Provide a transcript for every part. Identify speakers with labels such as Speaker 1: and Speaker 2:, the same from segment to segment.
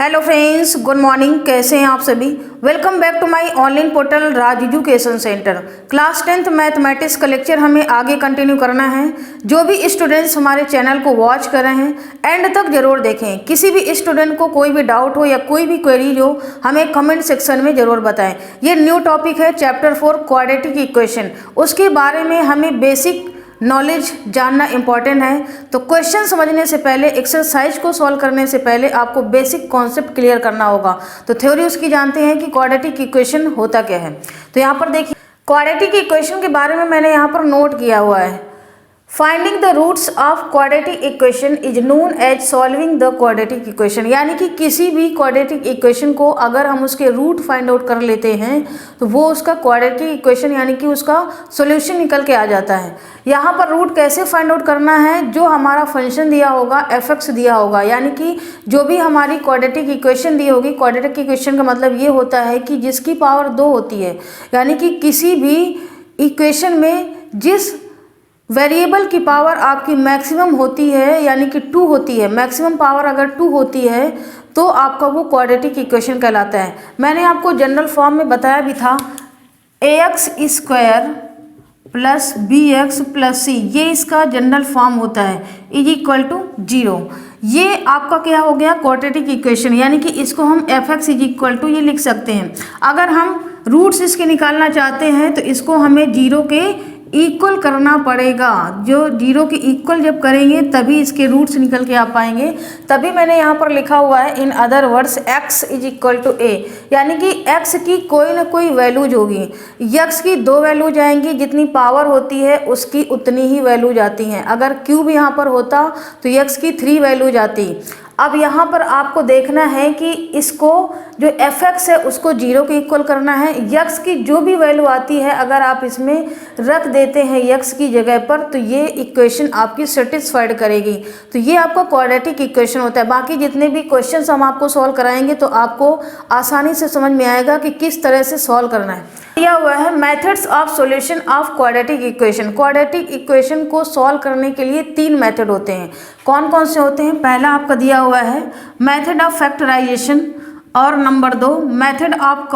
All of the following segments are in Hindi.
Speaker 1: Hello friends, good morning. कैसे हैं आप सभी? Welcome back to my online portal Raj education centre. Class 10th mathematics का लेक्चर हमें आगे कंटिन्यू करना है। जो भी स्टूडेंट्स हमारे चैनल को वॉच कर रहे हैं एंड तक जरूर देखें। किसी भी स्टूडेंट को कोई भी डाउट हो या कोई भी क्वेरी हो हमें कमेंट सेक्शन में ज़रूर बताएं। ये न्यू टॉपिक है चैप्टर 4 क्वाड्रेटिक इक्वेशन। उसके बारे में हमें बेसिक नॉलेज जानना इम्पॉर्टेंट है। तो क्वेश्चन समझने से पहले, एक्सरसाइज को सॉल्व करने से पहले आपको बेसिक कॉन्सेप्ट क्लियर करना होगा। तो थ्योरी उसकी जानते हैं कि क्वाड्रेटिक इक्वेशन होता क्या है। तो यहाँ पर देखिए, क्वाड्रेटिक इक्वेशन के बारे में मैंने यहाँ पर नोट किया हुआ है। Finding the roots of quadratic equation is known as solving the quadratic equation. यानी कि किसी भी क्वाड्रेटिक इक्वेशन को अगर हम उसके रूट फाइंड आउट कर लेते हैं तो वो उसका क्वाड्रेटिक इक्वेशन यानी कि उसका सॉल्यूशन निकल के आ जाता है। यहाँ पर रूट कैसे फाइंड आउट करना है? जो हमारा फंक्शन दिया होगा, एफ दिया होगा, यानी कि जो भी हमारी क्वाड्रेटिक इक्वेशन दी होगी। क्वाड्रेटिक इक्वेशन का मतलब ये होता है कि जिसकी पावर 2 होती है, यानी कि किसी भी इक्वेशन में जिस वेरिएबल की पावर आपकी मैक्सिमम होती है, यानी कि 2 होती है, मैक्सिमम पावर अगर 2 होती है तो आपका वो क्वाड्रेटिक इक्वेशन कहलाता है। मैंने आपको जनरल फॉर्म में बताया भी था, ax square plus bx plus c, ये इसका जनरल फॉर्म होता है, इज इक्वल टू 0। ये आपका क्या हो गया? Quadratic equation. यानी कि इसको हम fx इज इक्वल टू ये लिख सकते हैं। अगर हम रूट्स इसके निकालना चाहते हैं तो इसको हमें 0 के इक्वल करना पड़ेगा। जो 0 के इक्वल जब करेंगे तभी इसके रूट्स निकल के आ पाएंगे। तभी मैंने यहाँ पर लिखा हुआ है, in other words x is equal to a, यानी कि x की कोई ना कोई वैल्यूज होगी। x की 2 वैल्यूज आएंगी, जितनी पावर होती है उसकी उतनी ही वैल्यूज आती हैं। अगर क्यूब यहाँ पर होता तो x की 3 वैल्यूज आती। अब यहाँ पर आपको देखना है कि इसको जो fx है उसको 0 के इक्वल करना है। x की जो भी वैल्यू आती है अगर आप इसमें रख देते हैं x की जगह पर तो ये इक्वेशन आपकी सेटिस्फाइड करेगी। तो ये आपका क्वाड्रेटिक इक्वेशन होता है। बाकी जितने भी क्वेश्चंस हम आपको सॉल्व कराएंगे तो आपको आसानी से समझ में आएगा कि किस तरह से सॉल्व करना है। दिया हुआ है methods of solution of quadratic equation. Quadratic equation को सॉल्व करने के लिए 3 मेथड होते हैं। कौन कौन से होते हैं? पहला आपका दिया हुआ है मेथड ऑफ फैक्टराइजेशन, और number 2 method of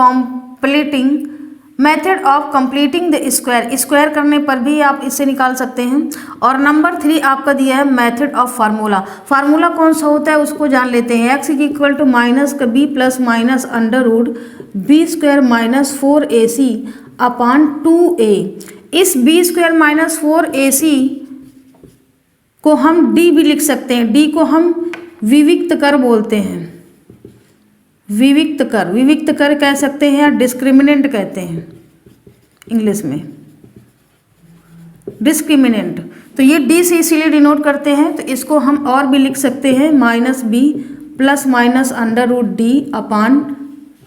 Speaker 1: completing the square. Square करने पर भी आप इससे निकाल सकते हैं। और नंबर 3 आपका दिया है मेथड ऑफ फार्मूला। फार्मूला कौन सा होता है उसको जान लेते हैं। x is equal to minus का b plus minus under root b square minus 4ac upon 2a। इस b स्क्वायर माइनस 4ac को हम d भी लिख सकते हैं। d को हम विविक्त कर बोलते हैं। विविक्त कर कह सकते हैं या डिस्क्रिमिनेंट कहते हैं इंग्लिश में, डिस्क्रिमिनेंट। तो ये d से इसीलिए डिनोट करते हैं। तो इसको हम और भी लिख सकते हैं, minus b plus minus under root d upon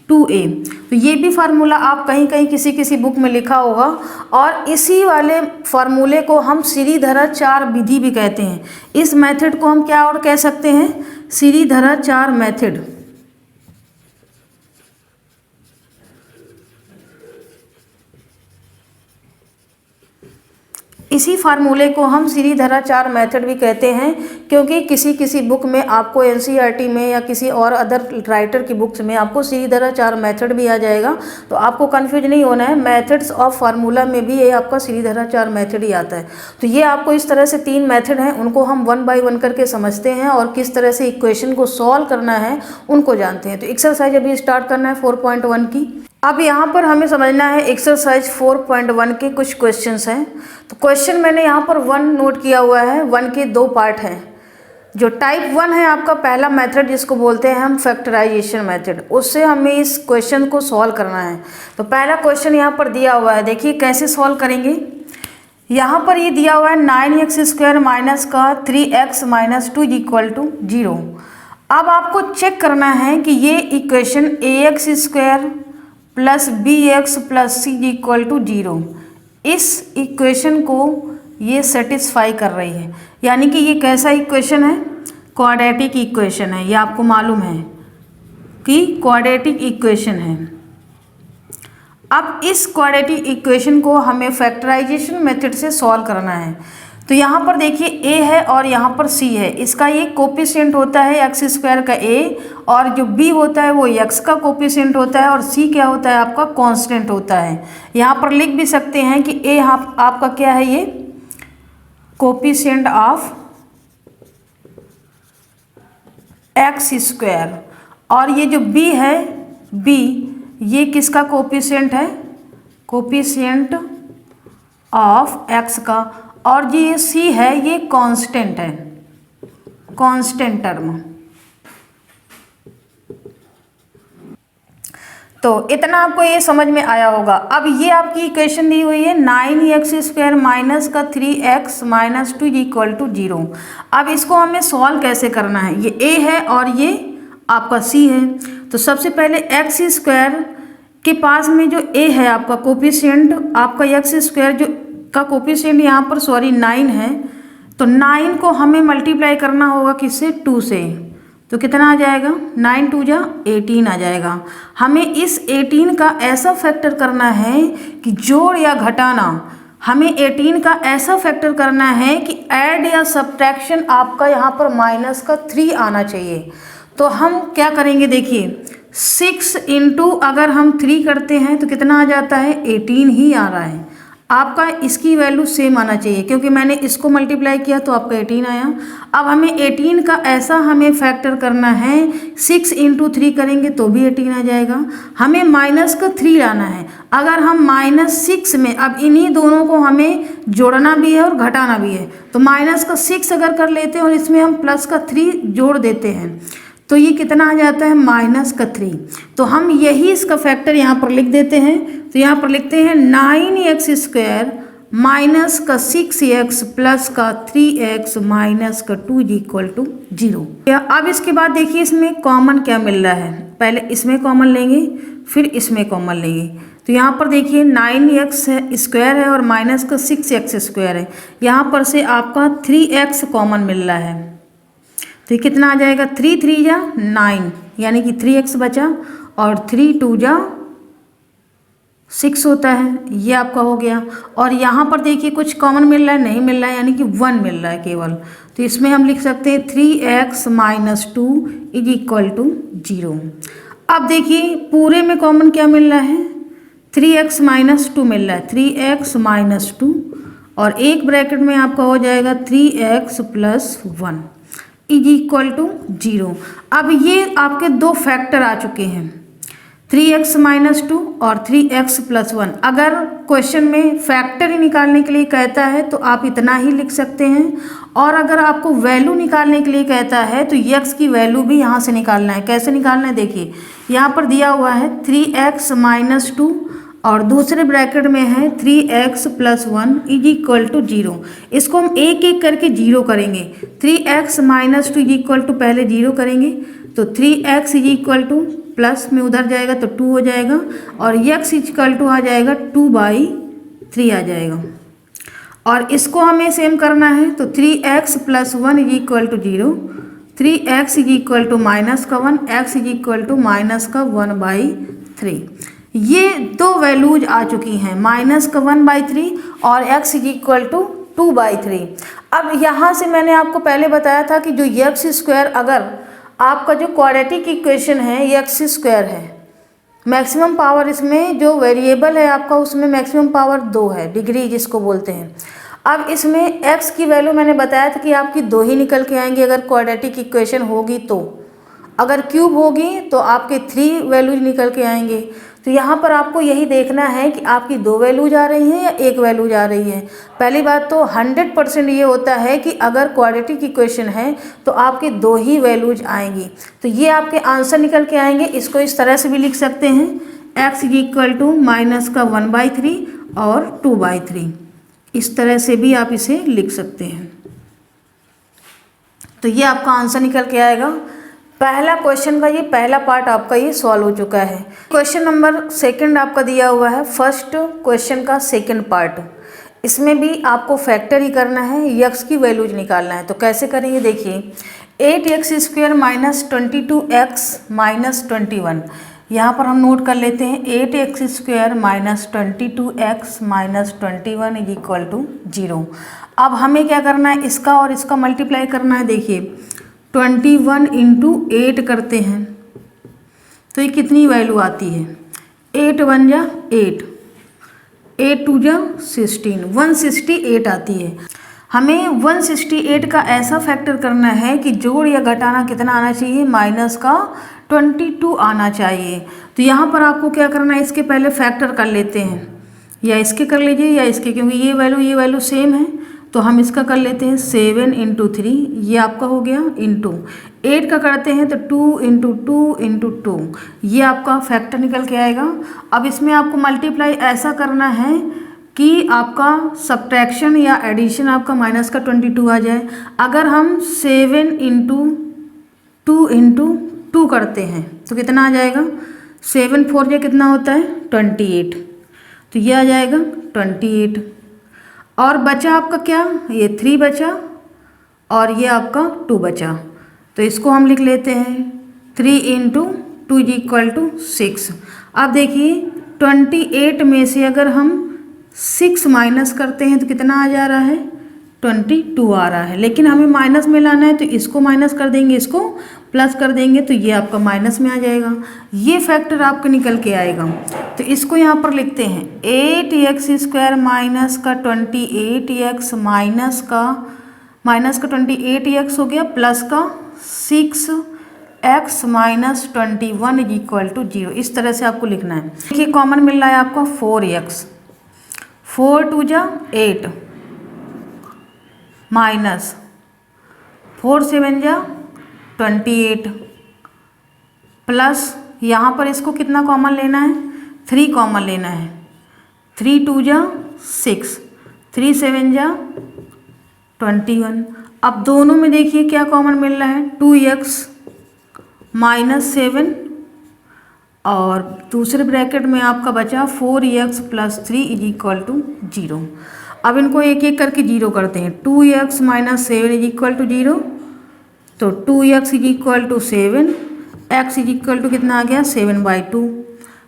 Speaker 1: 2a। तो ये भी फार्मूला आप कहीं कहीं किसी बुक में लिखा होगा। और इसी वाले फार्मूले को हम श्रीधराचार्य विधि भी कहते हैं। इस मेथड को हम क्या और कह सकते हैं? श्रीधराचार्य मेथड। इसी फार्मूले को हम श्रीधराचार्य मेथड भी कहते हैं, क्योंकि किसी बुक में आपको एनसीईआरटी में या किसी और अदर राइटर की बुक्स में आपको श्रीधराचार्य मेथड भी आ जाएगा। तो आपको कंफ्यूज नहीं होना है, मेथड्स ऑफ फार्मूला में भी ये आपका श्रीधराचार्य मेथड ही आता है। तो ये आपको इस तरह से 3 मेथड हैं, उनको हम 1 बाय 1 करके समझते हैं और किस तरह से इक्वेशन को सॉल्व करना है उनको जानते हैं। तो एक्सरसाइज अभी स्टार्ट करना है 4.1 की। अब यहाँ पर हमें समझना है एक्सरसाइज 4.1 के कुछ क्वेश्चंस हैं। तो क्वेश्चन मैंने यहाँ पर 1 नोट किया हुआ है। 1 के 2 पार्ट हैं। जो टाइप 1 है आपका पहला मेथड, जिसको बोलते हैं हम फैक्टराइजेशन मेथड, उससे हमें इस क्वेश्चन को सॉल्व करना है। तो पहला क्वेश्चन यहाँ पर दिया हुआ है, देखिए कैसे सॉल्व करेंगे। यहाँ पर ये दिया हुआ है 9x स्क्वायर माइनस का 3x माइनस 2 इक्वल टू 0। अब आपको चेक करना है कि ये equation ax square plus bx plus c equal to 0, इस इक्वेशन को ये सेटिस्फाई कर रही है। यानी कि ये कैसा इक्वेशन है? क्वाड्रेटिक इक्वेशन है। ये आपको मालूम है कि क्वाड्रेटिक इक्वेशन है। अब इस क्वाड्रेटिक इक्वेशन को हमें फैक्टराइजेशन मेथड से सॉल्व करना है। तो यहाँ पर देखिए a है और यहाँ पर c है, इसका ये कोफिशिएंट होता है एक्स स्क्वायर का a, और जो b होता है वो x का कोफिशिएंट होता है, और c क्या होता है आपका कांस्टेंट होता है। यहाँ पर लिख भी सकते हैं कि a आपका क्या है, ये कोफिशिएंट ऑफ एक्स स्क्वायर, और ये जो b है b ये किसका कोफिशिएंट है, कोफिशिएंट ऑफ x का, और जो ये c है ये कांस्टेंट है, कांस्टेंट टर्म। तो इतना आपको ये समझ में आया होगा। अब ये आपकी इक्वेशन दी हुई है 9x² माइनस का 3x माइनस 2 इक्वल टू 0। अब इसको हमें सॉल्व कैसे करना है, ये a है और ये आपका c है। तो सबसे पहले x² के पास में जो a है आपका कोफिशिएंट, आपका x² जो का कोफिशिएंट यहाँ पर 9 है, तो 9 को हमें मल्टीप्लाई करना होगा किससे, 2 से। तो कितना आ जाएगा, 9 2 जा 18 आ जाएगा। हमें इस 18 का ऐसा फैक्टर करना है कि जोड़ या घटाना, हमें 18 का ऐसा फैक्टर करना है कि ऐड या सब्ट्रैक्शन आपका यहाँ पर माइनस का 3 आना चाहिए। तो हम क्या करेंगे, देखिए 6 इंटू अगर हम 3 करते हैं तो कितना आ जाता है, 18 ही आ रहा है। आपका इसकी वैल्यू सेम आना चाहिए, क्योंकि मैंने इसको मल्टीप्लाई किया तो आपका 18 आया। अब हमें 18 का ऐसा हमें फैक्टर करना है, 6 इंटू 3 करेंगे तो भी 18 आ जाएगा। हमें माइनस का 3 लाना है। अगर हम -6 में, अब इन्हीं दोनों को हमें जोड़ना भी है और घटाना भी है, तो माइनस का 6 अगर कर लेते हैं और इसमें हम प्लस का 3 जोड़ देते हैं तो ये कितना आ जाता है, माइनस का 3। तो हम यही इसका फैक्टर यहाँ पर लिख देते हैं। तो यहाँ पर लिखते हैं 9x² माइनस का 6x प्लस का 3x माइनस का 2 इक्वल टू 0। अब इसके बाद देखिए इसमें कॉमन क्या मिल रहा है, पहले इसमें कॉमन लेंगे फिर इसमें कॉमन लेंगे। तो यहाँ पर देखिए 9x² है और माइनस का 6x² है, यहाँ पर से आपका 3x कॉमन मिल रहा है। तो ये कितना आ जाएगा, 3 3 जा 9, यानी कि 3x बचा, और 3 2 जा 6 होता है, ये आपका हो गया। और यहाँ पर देखिए कुछ कॉमन मिल रहा है, नहीं मिल रहा है, यानी कि 1 मिल रहा है केवल। तो इसमें हम लिख सकते हैं 3x minus 2 is equal to 0। अब देखिए पूरे में कॉमन क्या मिल रहा है, 3x माइनस 2 मिल रहा है, 3x माइनस 2, और एक ब्रैकेट में आपका हो जाएगा 3x plus 1 is equal to 0। अब ये आपके दो फैक्टर आ चुके हैं, 3x माइनस 2 और 3x प्लस 1। अगर क्वेश्चन में फैक्टर ही निकालने के लिए कहता है तो आप इतना ही लिख सकते हैं, और अगर आपको वैल्यू निकालने के लिए कहता है तो x की वैल्यू भी यहाँ से निकालना है। कैसे निकालना है, देखिए यहाँ पर दिया हुआ है 3x माइनस 2 और दूसरे ब्रैकेट में है 3x plus 1 is equal to 0। इसको हम एक एक करके 0 करेंगे। 3x minus 2 is equal to पहले 0 करेंगे, तो 3x is equal two plus में उधर जाएगा तो 2 हो जाएगा, और x इज इक्वल टू आ जाएगा 2/3 आ जाएगा। और इसको हमें सेम करना है, तो 3x plus 1 is equal to 0, 3x is equal to minus का 1, x is equal to minus का 1/3। ये दो वैल्यूज आ चुकी हैं, माइनस का 1/3 और x इज इक्वल टू 2/3। अब यहाँ से मैंने आपको पहले बताया था कि जो x², अगर आपका जो क्वाड्रेटिक इक्वेशन है x² है, मैक्सिमम पावर इसमें जो वेरिएबल है आपका उसमें मैक्सिमम पावर 2 है, डिग्री जिसको बोलते हैं। अब इसमें x की वैल्यू मैंने बताया था कि आपकी 2 ही निकल के आएंगी अगर क्वाड्रेटिक इक्वेशन होगी तो, अगर क्यूब होगी तो आपके 3 वैल्यूज निकल के आएंगे। तो यहाँ पर आपको यही देखना है कि आपकी 2 वैल्यूज आ रही हैं या 1 वैल्यूज आ रही है। पहली बात तो 100% ये होता है कि अगर क्वाड्रेटिक इक्वेशन है तो आपकी 2 ही वैल्यूज आएंगी। तो ये आपके आंसर निकल के आएंगे। इसको इस तरह से भी लिख सकते हैं, x is equal to minus का 1/3 और 2/3, इस तरह से भी आप इसे लिख सकते हैं। तो ये आपका आंसर निकल के आएगा। पहला क्वेश्चन का ये पहला पार्ट आपका ये सॉल्व हो चुका है। क्वेश्चन नंबर 2 आपका दिया हुआ है, फर्स्ट क्वेश्चन का 2nd पार्ट। इसमें भी आपको फैक्टर ही करना है, x की वैल्यूज निकालना है। तो कैसे करेंगे, देखिए 8x² माइनस 22x माइनस 21, यहाँ पर हम नोट कर लेते हैं 8x² minus 22x minus 21 is equal to 0। अब हमें क्या करना है, इसका और इसका मल्टीप्लाई करना है। देखिए 21 इंटू 8 करते हैं तो ये कितनी वैल्यू आती है, 8 1 जा 8, 8 2 जा 16, 168 आती है। हमें 168 का ऐसा फैक्टर करना है कि जोड़ या घटाना कितना आना चाहिए, माइनस का 22 आना चाहिए। तो यहाँ पर आपको क्या करना है, इसके पहले फैक्टर कर लेते हैं, या इसके कर लीजिए या इसके, क्योंकि ये वैल्यू सेम है। तो हम इसका कर लेते हैं 7 इंटू 3, ये आपका हो गया, इंटू 8 का करते हैं तो 2 इंटू 2 इंटू 2, ये आपका फैक्टर निकल के आएगा। अब इसमें आपको मल्टीप्लाई ऐसा करना है कि आपका सब्ट्रैक्शन या एडिशन आपका माइनस का 22 आ जाए। अगर हम 7 इंटू 2 इंटू 2 करते हैं तो कितना आ जाएगा, 7 4 या कितना होता है 28, तो ये आ जाएगा 28। और बचा आपका क्या, ये 3 बचा और ये आपका 2 बचा, तो इसको हम लिख लेते हैं 3 इंटू 2 इज इक्वल टू 6। अब देखिए 28 में से अगर हम 6 माइनस करते हैं तो कितना आ जा रहा है, 22 आ रहा है। लेकिन हमें माइनस में लाना है तो इसको माइनस कर देंगे, इसको प्लस कर देंगे, तो ये आपका माइनस में आ जाएगा। ये फैक्टर आपको निकल के आएगा। तो इसको यहाँ पर लिखते हैं 8x² माइनस का 28x माइनस का 28x हो गया, प्लस का 6x minus 21 is equal to 0। इस तरह से आपको लिखना है। देखिए कॉमन मिल रहा है आपको 4x, 4 2 जा 8 माइनस 4 7 जा 28 प्लस यहाँ पर इसको कितना कॉमन लेना है, 3 कॉमन लेना है, 3 2 जा 6, 3 7 जा 21। अब दोनों में देखिए क्या कॉमन मिल रहा है, 2x माइनस 7 और दूसरे ब्रैकेट में आपका बचा 4x plus 3 is equal to 0। अब इनको एक एक करके 0 करते हैं। 2x minus 7 is equal to 0, तो 2x is equal to 7, x is equal to कितना आ गया 7/2।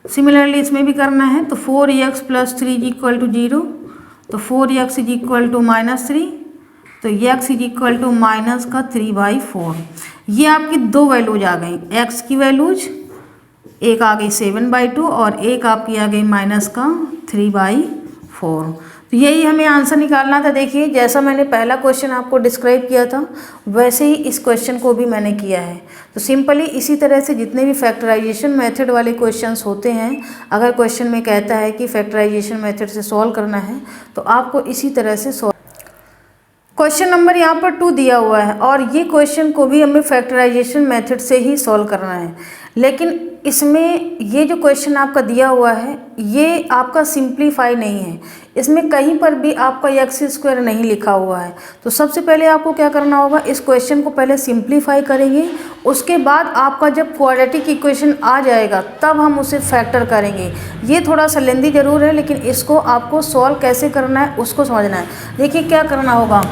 Speaker 1: सिमिलरली इसमें भी करना है, तो 4x plus 3 is equal to 0, तो 4x इज इक्वल टू -3, तो x is equal to minus का 3/4। ये आपकी दो वैल्यूज आ गई, x की वैल्यूज एक आ गई 7/2 और एक आपकी आ गई माइनस का 3/4। तो यही हमें आंसर निकालना था। देखिए जैसा मैंने पहला क्वेश्चन आपको डिस्क्राइब किया था वैसे ही इस क्वेश्चन को भी मैंने किया है। तो सिंपली इसी तरह से जितने भी फैक्टराइजेशन मेथड वाले क्वेश्चंस होते हैं, अगर क्वेश्चन में कहता है कि फैक्टराइजेशन मेथड से सॉल्व करना है तो आपको इसी तरह से सॉल्व। क्वेश्चन नंबर यहाँ पर 2 दिया हुआ है और ये क्वेश्चन को भी हमें फैक्टराइजेशन मेथड से ही सॉल्व करना है। लेकिन इसमें ये जो क्वेश्चन आपका दिया हुआ है ये आपका सिंप्लीफाई नहीं है, इसमें कहीं पर भी आपका x² नहीं लिखा हुआ है। तो सबसे पहले आपको क्या करना होगा, इस क्वेश्चन को पहले सिंप्लीफाई करेंगे, उसके बाद आपका जब क्वाड्रेटिक इक्वेशन आ जाएगा तब हम उसे फैक्टर करेंगे। ये थोड़ा सा लेंदी ज़रूर है लेकिन इसको आपको सॉल्व कैसे करना है उसको समझना है। देखिए क्या करना होगा,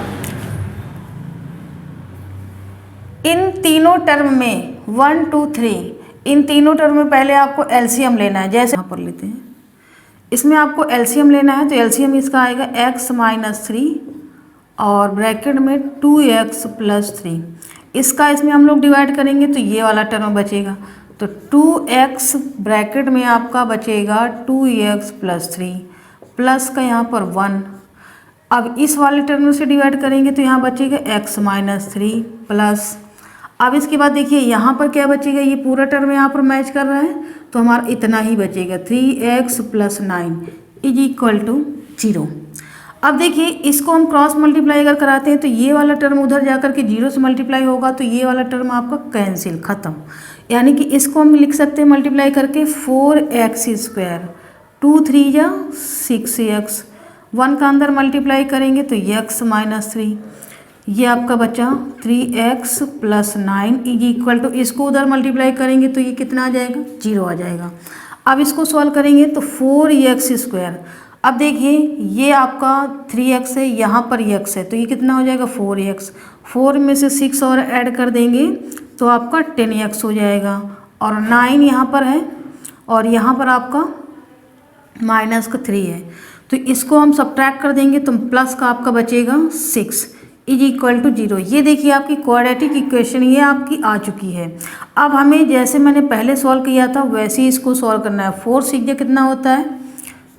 Speaker 1: इन तीनों टर्म में 1 2 3 इन तीनों टर्म में पहले आपको एलसीएम लेना है। जैसे यहाँ पर लेते हैं, इसमें आपको एलसीएम लेना है, तो एलसीएम इसका आएगा x माइनस 3 और ब्रैकेट में 2x प्लस 3। इसका इसमें हम लोग डिवाइड करेंगे तो ये वाला टर्म बचेगा, तो 2x ब्रैकेट में आपका बचेगा 2x प्लस 3 प्लस का यहाँ पर 1। अब इस वाले टर्म से डिवाइड करेंगे तो यहाँ बचेगा x माइनस 3 प्लस। अब इसके बाद देखिए यहाँ पर क्या बचेगा, ये पूरा टर्म यहाँ पर मैच कर रहा है तो हमारा इतना ही बचेगा 3x plus 9 is equal to 0। अब देखिए इसको हम क्रॉस मल्टीप्लाई अगर कराते हैं तो ये वाला टर्म उधर जाकर के 0 से मल्टीप्लाई होगा तो ये वाला टर्म आपका कैंसिल, ख़त्म। यानी कि इसको हम लिख सकते हैं मल्टीप्लाई करके 4x², 2 3 जा 6x, 1 का अंदर मल्टीप्लाई करेंगे तो x माइनस 3, ये आपका बचा 3x plus 9 is equal to, इसको उधर मल्टीप्लाई करेंगे तो ये कितना आ जाएगा 0 आ जाएगा। अब इसको सॉल्व करेंगे तो 4x²। अब देखिए ये आपका 3x है, यहाँ पर x है तो ये कितना हो जाएगा 4x, 4 में से 6 और ऐड कर देंगे तो आपका 10x हो जाएगा और 9 यहाँ पर है और यहाँ पर आपका माइनस का 3 है, तो इसको हम सब्ट्रैक्ट कर देंगे तो प्लस का आपका बचेगा 6 इज इक्वल टू 0। ये देखिए आपकी क्वाड्रेटिक इक्वेशन ये आपकी आ चुकी है। अब हमें जैसे मैंने पहले सॉल्व किया था वैसे ही इसको सॉल्व करना है। 4 6 कितना होता है,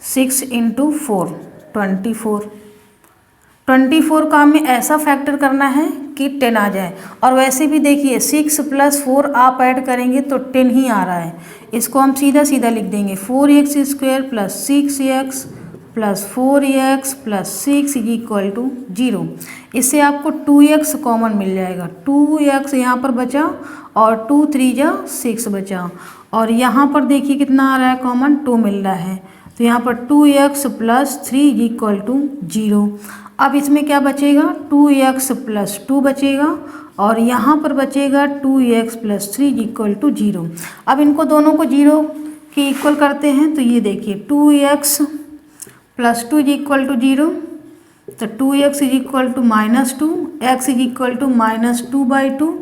Speaker 1: 6 इंटू 4 24। 24 का हमें ऐसा फैक्टर करना है कि 10 आ जाए। और वैसे भी देखिए 6 + 4 आप ऐड करेंगे तो 10 ही आ रहा है। इसको हम सीधा सीधा लिख देंगे 4x² + 6x + 4x + 6 is equal to 0। इससे आपको 2x कॉमन मिल जाएगा। 2x यहाँ पर बचा और 2 3 जा 6 बचा। और यहाँ पर देखिए कितना आ रहा है कॉमन, 2 मिल रहा है। तो यहाँ पर 2x + 3 इज इक्वल टू 0। अब इसमें क्या बचेगा, 2x + 2 बचेगा और यहाँ पर बचेगा 2x + 3 इज इक्वल टू 0। अब इनको दोनों को 0 के इक्वल करते हैं तो ये देखिए 2x + 2 इज इक्वल टू 0, तो 2x is equal to -2, x is equal to -2/2।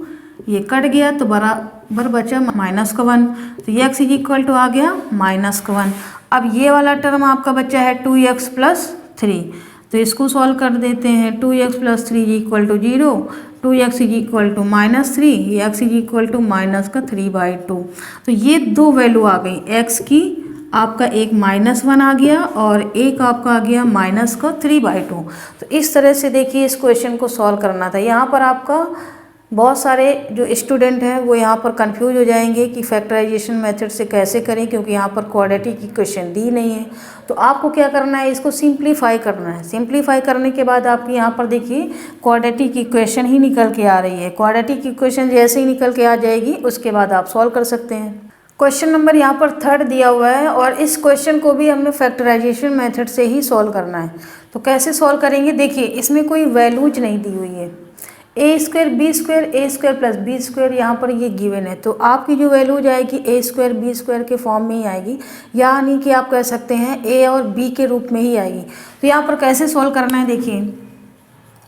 Speaker 1: ये कट गया तो बराबर बचा -1, तो x इज इक्वल टू आ गया -1। अब ये वाला टर्म आपका बचा है 2x + 3, तो इसको सॉल्व कर देते हैं। 2x + 3 is equal to 0, 2x is equal to -3, x is equal to -3/2। तो ये दो वैल्यू आ गई x की, आपका एक -1 आ गया और एक आपका आ गया -3/2। तो इस तरह से देखिए इस क्वेश्चन को सॉल्व करना था। यहाँ पर आपका बहुत सारे जो स्टूडेंट हैं वो यहाँ पर कंफ्यूज हो जाएंगे कि फैक्टराइजेशन मेथड से कैसे करें, क्योंकि यहाँ पर क्वाड्रेटिक इक्वेशन दी नहीं है। तो आपको क्या करना है, इसको सिंप्लीफाई करना है। सिंप्लीफाई करने के बाद आपकी यहाँ पर देखिए क्वाड्रेटिक इक्वेशन ही निकल के आ रही है। क्वाड्रेटिक इक्वेशन जैसे ही निकल के आ जाएगी उसके बाद आप सॉल्व कर सकते हैं। क्वेश्चन नंबर यहाँ पर 3 दिया हुआ है और इस क्वेश्चन को भी हमें फैक्टराइजेशन मेथड से ही सॉल्व करना है। तो कैसे सॉल्व करेंगे, देखिए इसमें कोई वैल्यूज नहीं दी हुई है। a² b² b² यहाँ पर ये गिवन है, तो आपकी जो वैल्यू जाएगी a² b² के फॉर्म में ही आएगी, यानी कि आप कह सकते हैं a और b के रूप में ही आएगी। तो यहाँ पर कैसे सॉल्व करना है, देखिए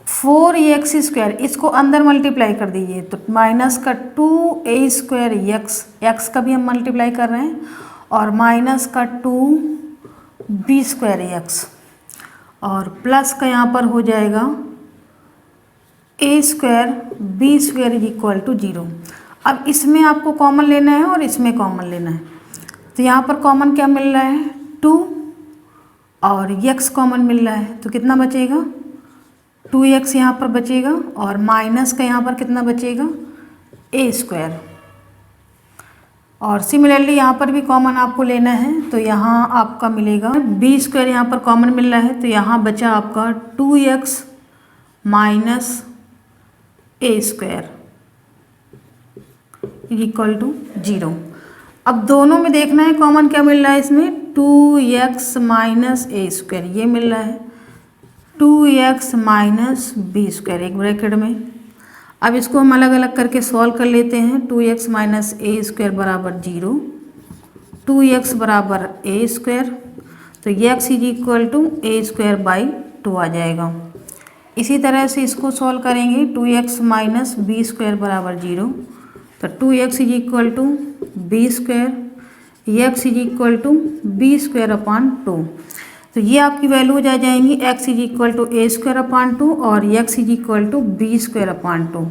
Speaker 1: 4x², इसको अंदर मल्टीप्लाई कर दीजिए तो -2a² x का भी हम मल्टीप्लाई कर रहे हैं और -2b² और प्लस का यहाँ पर हो जाएगा a² b² is equal to 0। अब इसमें आपको कॉमन लेना है और इसमें कॉमन लेना है। तो यहाँ पर कॉमन क्या मिल रहा है, 2 और x कॉमन मिल रहा है, तो कितना बचेगा 2x यहाँ पर बचेगा और माइनस का यहाँ पर कितना बचेगा a²। और सिमिलरली यहाँ पर भी कॉमन आपको लेना है, तो यहाँ आपका मिलेगा b² यहाँ पर कॉमन मिल रहा है, तो यहाँ बचा आपका 2x - a² इक्वल टू 0। अब दोनों में देखना है कॉमन क्या मिल रहा है, इसमें 2x - a², ये मिल रहा है 2x - b² एक ब्रैकेट में। अब इसको हम अलग अलग करके सॉल्व कर लेते हैं। 2x - a² बराबर 0, 2x बराबर a², तो x is equal to a²/2 आ जाएगा। इसी तरह से इसको सॉल्व करेंगे। 2x - b² बराबर 0, तो 2x is equal to b², x is equal to b²/2। तो ये आपकी वैल्यूज आ जाएंगी, x is equal to a²/2 और x is equal to b²/2।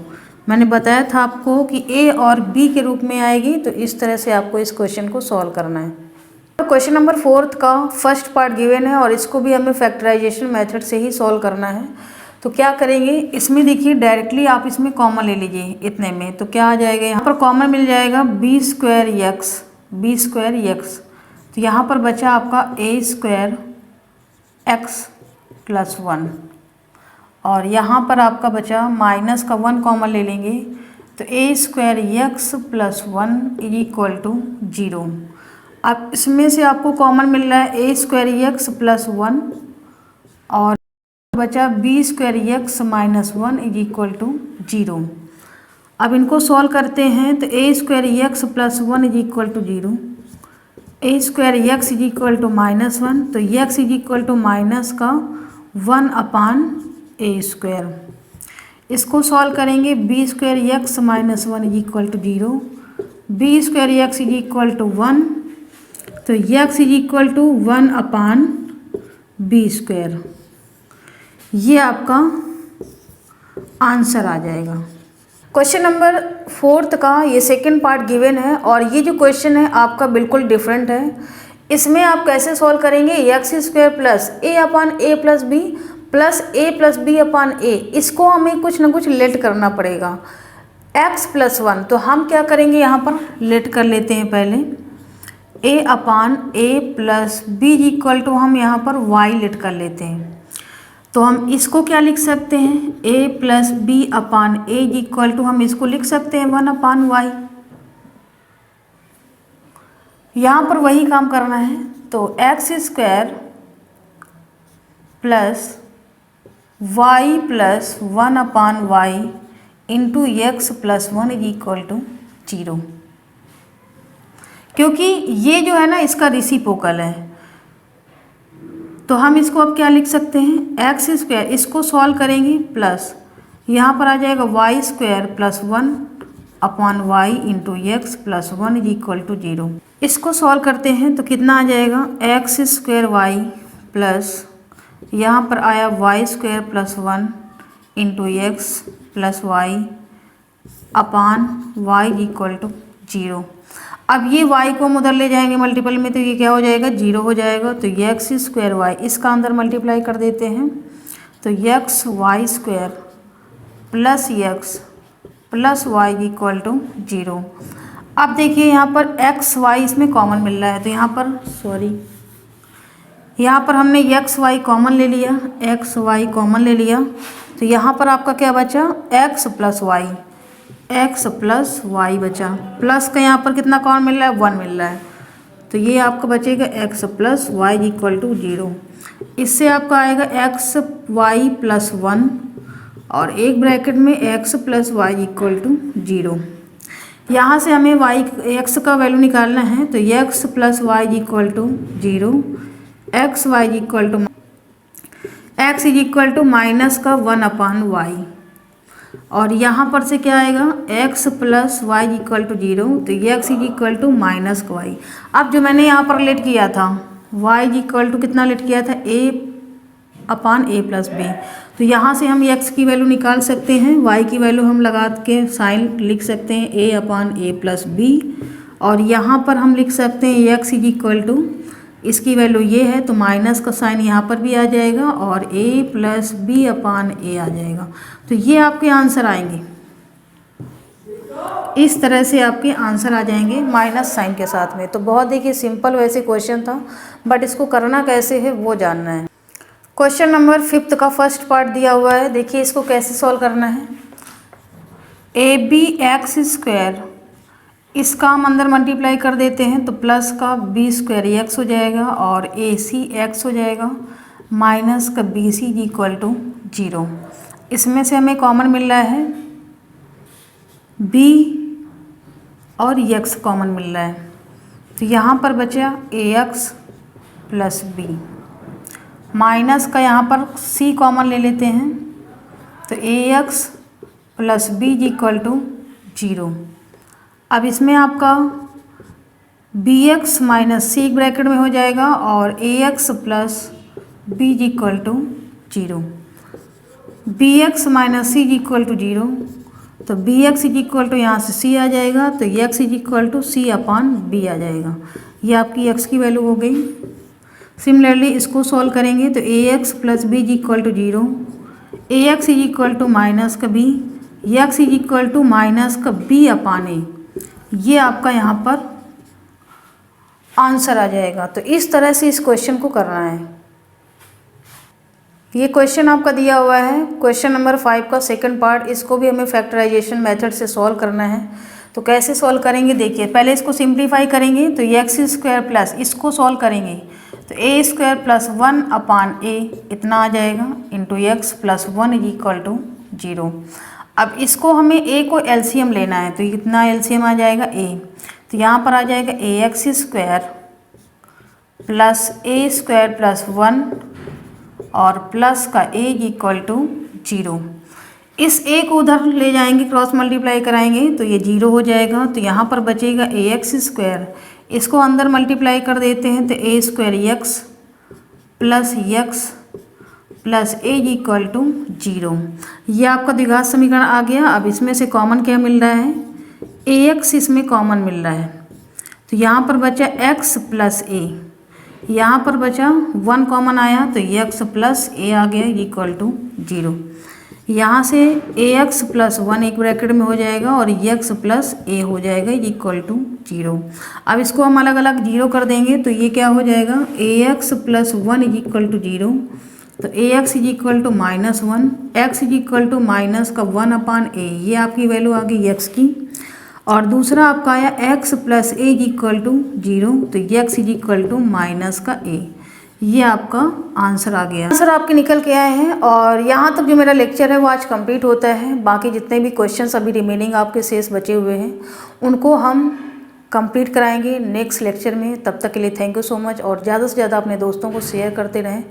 Speaker 1: मैंने बताया था आपको कि a और b के रूप में आएगी, तो इस तरह से आपको इस क्वेश्चन को सॉल्व करना है। क्वेश्चन नंबर 4 का फर्स्ट पार्ट गिवन है और इसको भी हमें फैक्टराइजेशन मेथड से ही सॉल्व करना है। तो क्या करेंगे, इसमें देखिए डायरेक्टली आप इसमें कॉमन ले लीजिए इतने में, तो क्या आ जाएगा, यहाँ पर कॉमन मिल जाएगा b²x। तो यहाँ पर बचा आपका a² x + 1 और यहाँ पर आपका बचा माइनस का 1 कॉमन ले लेंगे, तो a² x + 1 is equal to 0। अब इसमें से आपको कॉमन मिल रहा है a² x + 1 और बचा b² x - 1 is equal to 0। अब इनको सॉल्व करते हैं तो a² x + 1 is equal to 0, a² x is equal to -1, तो x is equal to minus का 1/a²। इसको सॉल्व करेंगे, b² x - 1 is equal to 0, b² x is equal to 1 तो x is equal to 1/b²। ये आपका आंसर आ जाएगा। क्वेश्चन नंबर 4 का ये सेकंड पार्ट गिवन है और ये जो क्वेश्चन है आपका बिल्कुल डिफरेंट है। इसमें आप कैसे सॉल्व करेंगे, x² plus a/a+b plus a+b/a, इसको हमें कुछ ना कुछ लेट करना पड़ेगा। x + 1, तो हम क्या करेंगे, यहाँ पर लेट कर लेते हैं पहले a/a+b इक्वल टू हम यहाँ पर y लेट कर लेते हैं। तो हम इसको क्या लिख सकते हैं, a+b/a इक्वल टू हम इसको लिख सकते हैं 1/y। यहाँ पर वही काम करना है, तो x² plus y plus 1/y into x + 1 is equal to 0, क्योंकि ये जो है ना इसका रेसिप्रोकल है। तो हम इसको अब क्या लिख सकते हैं, x², इसको सॉल्व करेंगे प्लस यहाँ पर आ जाएगा y² plus 1/y into x + 1 is equal to 0। इसको सॉल्व करते हैं तो कितना आ जाएगा, x² प्लस यहाँ पर आया y² plus 1 into x plus y/y equal to 0। अब ये y को हम उधर ले जाएंगे मल्टीपल में, तो ये क्या हो जाएगा, 0 हो जाएगा। तो x² इसका अंदर मल्टीप्लाई कर देते हैं, तो xy² plus x plus y equal to 0। अब देखिए यहाँ पर xy इसमें कॉमन मिल रहा है, तो यहाँ पर हमने xy कॉमन ले लिया, xy कॉमन ले लिया, तो यहाँ पर आपका क्या बचा, x + y बचा। प्लस का यहाँ पर कितना कॉमन मिल रहा है, 1 मिल रहा है, तो ये आपका बचेगा x + y इक्वल टू 0। इससे आपका आएगा xy प्लस 1 और एक ब्रैकेट में x + y इक्वल टू 0। यहाँ से हमें x का वैल्यू निकालना है, तो x + y equal to 0, x is equal to minus का 1/y, और यहाँ पर से क्या आएगा, x + y इक्वल टू 0, तो x is equal to minus का y। अब जो मैंने यहाँ पर लेट किया था y इज इक्वल टू कितना लेट किया था, a/a+b, तो यहाँ से हम x की वैल्यू निकाल सकते हैं, y की वैल्यू हम लगा के साइन लिख सकते हैं a/a+b, और यहाँ पर हम लिख सकते हैं x इज इक्वल टू, इसकी वैल्यू ये है तो माइनस का साइन यहाँ पर भी आ जाएगा और a+b/a आ जाएगा। तो ये आपके आंसर आएंगे, इस तरह से आपके आंसर आ जाएंगे माइनस साइन के साथ में। तो बहुत देखिए सिंपल वैसे क्वेश्चन था, बट इसको करना कैसे है वो जानना है। क्वेश्चन नंबर 5 का फर्स्ट पार्ट दिया हुआ है, देखिए इसको कैसे सॉल्व करना है। abx², इसका हम अंदर मल्टीप्लाई कर देते हैं, तो प्लस का b² x हो जाएगा और ac x हो जाएगा, माइनस का bc इक्वल टू 0। इसमें से हमें कॉमन मिल रहा है b और x कॉमन मिल रहा है, तो यहाँ पर बचा ax प्लस b, माइनस का यहाँ पर c कॉमन ले लेते हैं, तो ax plus b equal to 0। अब इसमें आपका bx माइनस c ब्रैकेट में हो जाएगा और ax plus b equal to 0। bx minus c equal to 0, तो bx इक्वल टू यहाँ से c आ जाएगा, तो x इक्वल टू c/b आ जाएगा। ये आपकी x की वैल्यू हो गई। सिमिलरली इसको सॉल्व करेंगे, तो ax plus b equal to 0, ax equal to minus का b, x equal to minus का b/a, ये आपका यहाँ पर आंसर आ जाएगा। तो इस तरह से इस क्वेश्चन को करना है। ये क्वेश्चन आपका दिया हुआ है क्वेश्चन नंबर 5 का सेकंड पार्ट, इसको भी हमें फैक्टराइजेशन मेथड से सॉल्व करना है। तो कैसे सॉल्व करेंगे, देखिए पहले इसको सिंप्लीफाई करेंगे, तो x² प्लस इसको सॉल्व करेंगे, तो a² प्लस 1/a इतना आ जाएगा into x plus 1 is equal to 0। अब इसको हमें a को एलसीएम लेना है, तो इतना एलसीएम आ जाएगा a, तो यहाँ पर आ जाएगा ax² प्लस a² प्लस 1 और प्लस का a इक्वल टू 0। इस ए को उधर ले जाएंगे, क्रॉस मल्टीप्लाई कराएंगे तो ये 0 हो जाएगा। तो यहाँ पर बचेगा ax²। इसको अंदर मल्टीप्लाई कर देते हैं तो a² x plus x plus a equal to 0। ये आपका द्विघात समीकरण आ गया। अब इसमें से कॉमन क्या मिल रहा है, ax इसमें कॉमन मिल रहा है। तो यहाँ पर बचा x प्लस a, यहाँ पर बचा 1 कॉमन आया तो x प्लस a आ गया इक्वल टू 0। यहाँ से ax प्लस 1 एक ब्रैकेट में हो जाएगा और x प्लस a हो जाएगा इक्वल टू 0। अब इसको हम अलग अलग 0 कर देंगे तो ये क्या हो जाएगा, ax प्लस 1 इक्वल टू 0। तो ax is equal to -1, x is equal to minus का 1/a, ये आपकी वैल्यू आ गई x की। और दूसरा आपका आया x plus a is equal to 0, तो x is equal to minus का a। ये आपका आंसर आ गया। आंसर आपके निकल के आए हैं। और यहाँ तक जो मेरा लेक्चर है वो आज कंप्लीट होता है। बाकी जितने भी क्वेश्चंस अभी रिमेनिंग आपके शेष बचे हुए हैं उनको हम कंप्लीट कराएंगे नेक्स्ट लेक्चर में। तब तक के लिए थैंक यू सो मच और ज़्यादा से ज़्यादा अपने दोस्तों को शेयर करते रहें।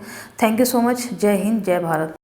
Speaker 1: Thank you so much. जय हिंद, जय भारत।